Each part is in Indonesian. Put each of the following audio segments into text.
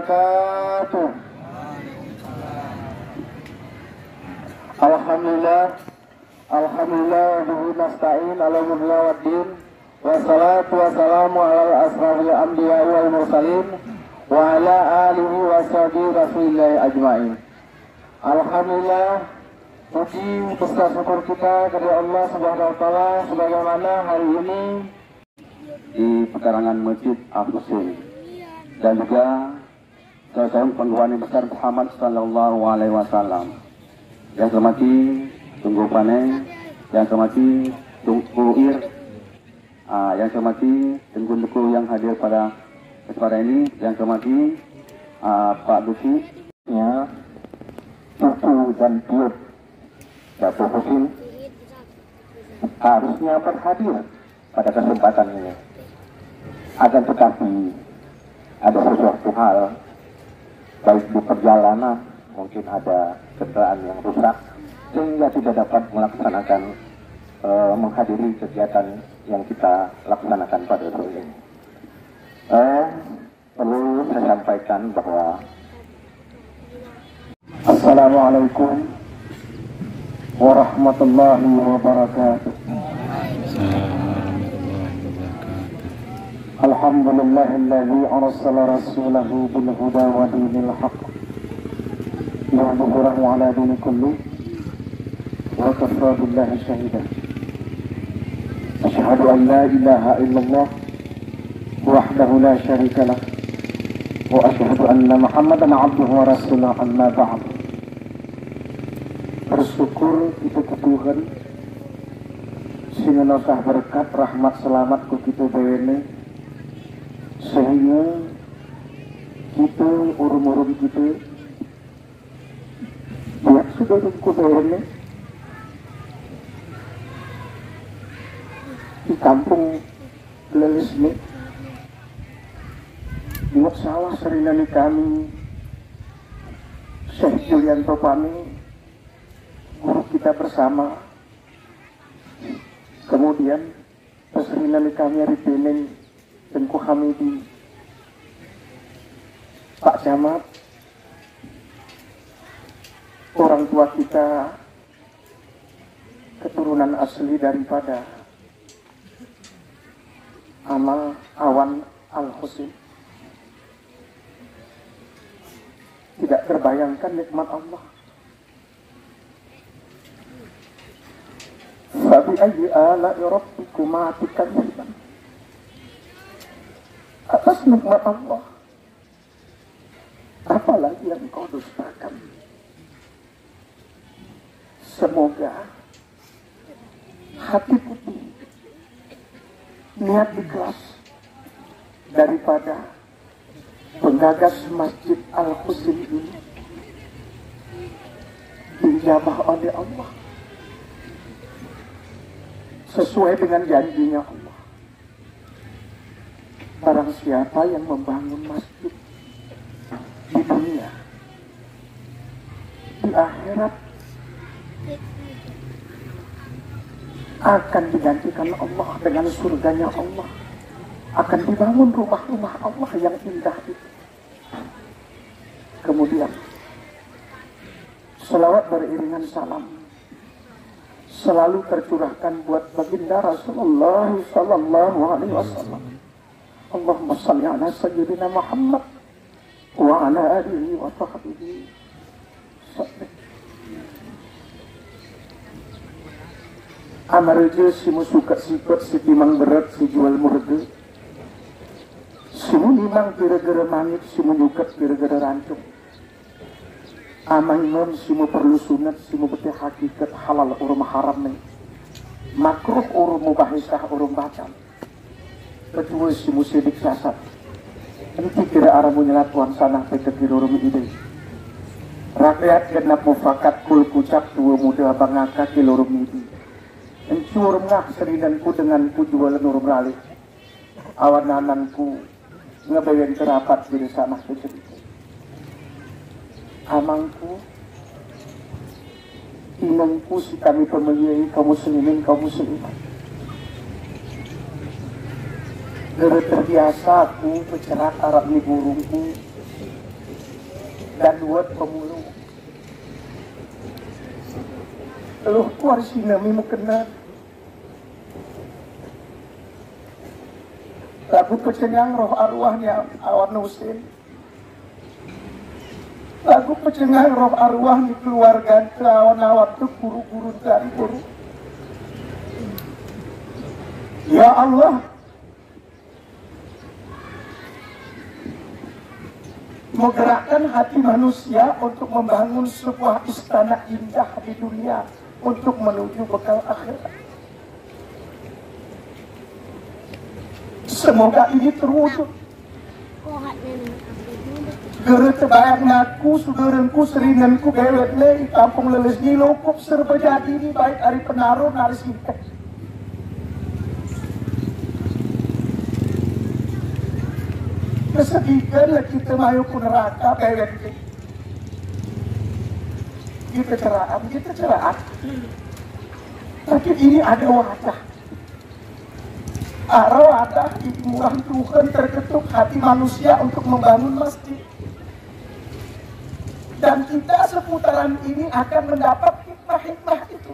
wabarakatuh. Alhamdulillah, alhamdulillah bihi nasta'in ala murla waddin, wassalatu wassalamu ala asrafil anbiya wal mursalin wa ala alihi wa sahbihi rasulillahi ajma'in. Alhamdulillah, puji beserta syukur kita kepada Allah Subhanahu wa taala sebagaimana hari ini di pekarangan Masjid Al-Husain dan juga saudara penghuni besar Muhammad sallallahu alaihi wasallam. Yang terhormati Tunggu Pane, yang terhormati Tunggu Ir, yang terhormati tengku-tengku yang hadir pada kesempatan ini, yang terhormati Pak Dusi, ya, Tutu dan Tiup, Dato' Husin harusnya berhadir pada kesempatan ini. Akan tetapi ada sesuatu hal, baik di perjalanan, mungkin ada kendaraan yang rusak sehingga tidak dapat melaksanakan menghadiri kegiatan yang kita laksanakan pada sore ini. Perlu saya sampaikan bahwa Assalamualaikum warahmatullahi wabarakatuh. Alhamdulillahilladzi arsala rasulahu bil huda wa dinil haqq liyudhhirahu ala dini kulli wa kafa billahi shahida. Asyhadu an la ilaha illallah wahdahu la syarika lah wa asyhadu anna Muhammadan abduhu wa rasuluh, amma ba'd. Bersyukur kita ke Tuhan sehingga nasah berkat rahmat selamat ku kita bawene sehingga kita urun-urun kita ya sudah ku bawene di kampung Lelis ini buat salah serinani kami Syekh Julian Topani, guru kita bersama. Kemudian serinani kami hari Bening Tengku Hamidi, Pak Camat, orang tua kita keturunan asli daripada Amal Awan Al-Husain. Tidak terbayangkan nikmat Allah. Fabi ayyi ala'i rabbikuma tukadziban. Atas nikmat Allah, apalagi yang kau dustakan. Semoga hati putih, niat ikhlas daripada penggagas Masjid Al-Husain ini dijabah oleh Allah sesuai dengan janjinya Allah. Barang siapa yang membangun masjid di dunia, di akhirat akan digantikan Allah dengan surganya Allah. Akan dibangun rumah-rumah Allah yang indah itu. Kemudian selawat beriringan salam selalu tercurahkan buat baginda Rasulullah sallallahu alaihi wasallam. Allahumma shalli ala sayyidina Muhammad wa ala alihi wa sahbihi sallam. Amarja si musuka sifat si timang berat si jual murga si munimang kira-kira mangit si menyukat kira-kira rancung amainon si mu perlu sunat si mu betih hakikat halal urum haram nih makruh urum mubahisah urum batam kedua si mu sidik sasat nanti kira arah menyelat tuan sanah petekir urum ide rakyat genap mufakat kul kucap dua muda bangaka kilurum ide encur ngah serinanku dengan pujualan urum ralih awanananku ngebayan kerapat di sana sejadi amangku inangku si kami pemeliai kaum muslimin kaum muslimat gara terbiasa aku bercerak Arab ni burungku dan buat pemuluh. Lu kuar sinami mu kena. Lagu pecengang roh arwahnya awan Husin. Lagu pecengang roh arwah di keluarga awan-awan itu guru-guru dan guru. Ya Allah, menggerakkan hati manusia untuk membangun sebuah istana indah di dunia untuk menuju bekal akhirat. Semoga ini terwujud. Gere tebayang ngaku, sugerengku, seringanku, bewet le, kampung leles ni lokup serba jadi ni baik hari penaruh naris ikat. Kesedihan lah kita mayu ku neraka bewet le. Kita ceraan. Tapi ini ada wadah. Ada murah Tuhan terketuk hati manusia untuk membangun masjid. Dan kita seputaran ini akan mendapat hikmah-hikmah itu.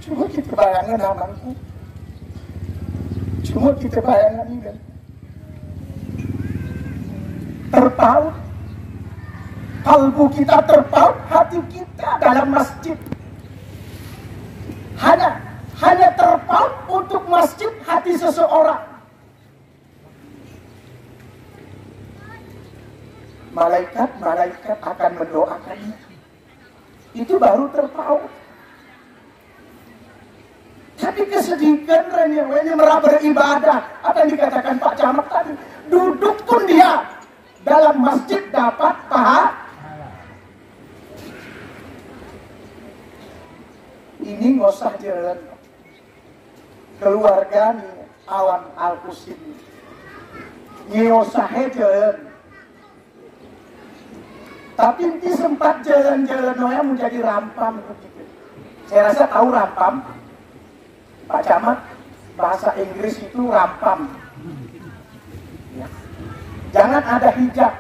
Cuma kita bayangkan amanku. Cuma kita bayangkan ini. Terpaut. Kalbu kita terpaut, hati kita dalam masjid. Hanya terpaut untuk masjid hati seseorang. Malaikat akan mendoakan. Itu baru terpaut. Tapi kesedihan hanya beribadah. Apa yang dikatakan Pak Camat tadi. Duduk pun dia dalam masjid dapat pahala. Ini ngosah jalan. Keluarga nih awan Al-Qusin. Ngosah jalan. Tapi ini sempat jalan-jalan noya menjadi rampam begitu. Saya rasa tahu rampam, Pak Camat, bahasa Inggris itu rampam. Ya. Jangan ada hijab.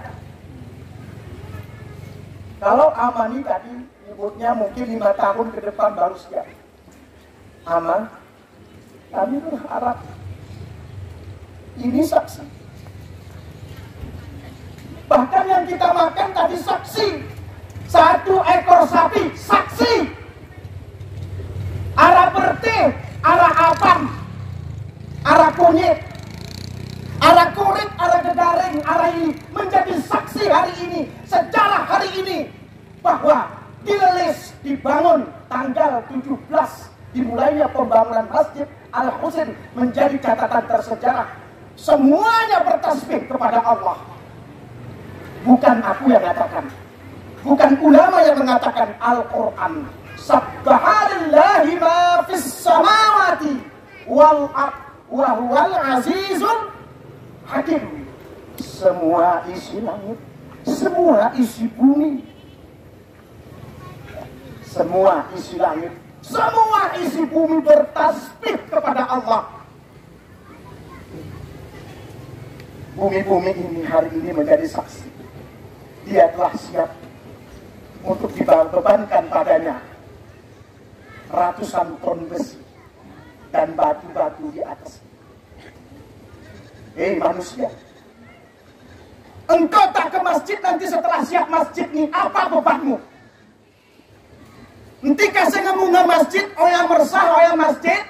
Kalau Amani tadi nyebutnya mungkin 5 tahun ke depan baru siap. Aman, kami berharap ini saksi. Bahkan yang kita makan tadi saksi. 1 ekor sapi, saksi. Arah bertih, arah apam, arah kunyit, arah kurit, arah gedaring, arah ini menjadi saksi hari ini, sejarah hari ini bahwa di Lelis dibangun tanggal 17 dimulainya pembangunan Masjid Al-Husin menjadi catatan tersejarah. Semuanya bertasbih kepada Allah. Bukan aku yang katakan, bukan ulama yang mengatakan, Al-Quran. Subhanallahi ma fis samawati wal ard wa huwal azizul hakim. Semua isi langit, semua isi bumi, semua isi langit, semua isi bumi bertasbih kepada Allah. Bumi-bumi ini hari ini menjadi saksi. Dia telah siap untuk dibebankan padanya ratusan ton besi dan batu-batu di atas. Manusia, engkau tak ke masjid nanti setelah siap masjid ini, apa bebanmu? Nanti kasih ngemunga masjid, yang meresah masjid,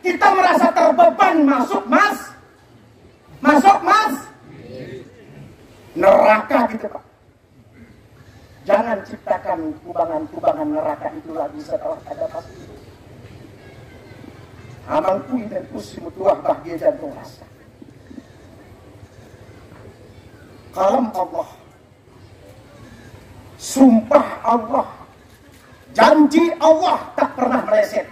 kita merasa terbeban masuk neraka gitu kok. Jangan ciptakan kubangan-kubangan neraka itu lagi setelah ada pasti. Amangku dan usimu tuah bahagia jantung rasa. Kalam Allah, sumpah Allah, janji Allah tak pernah meleset.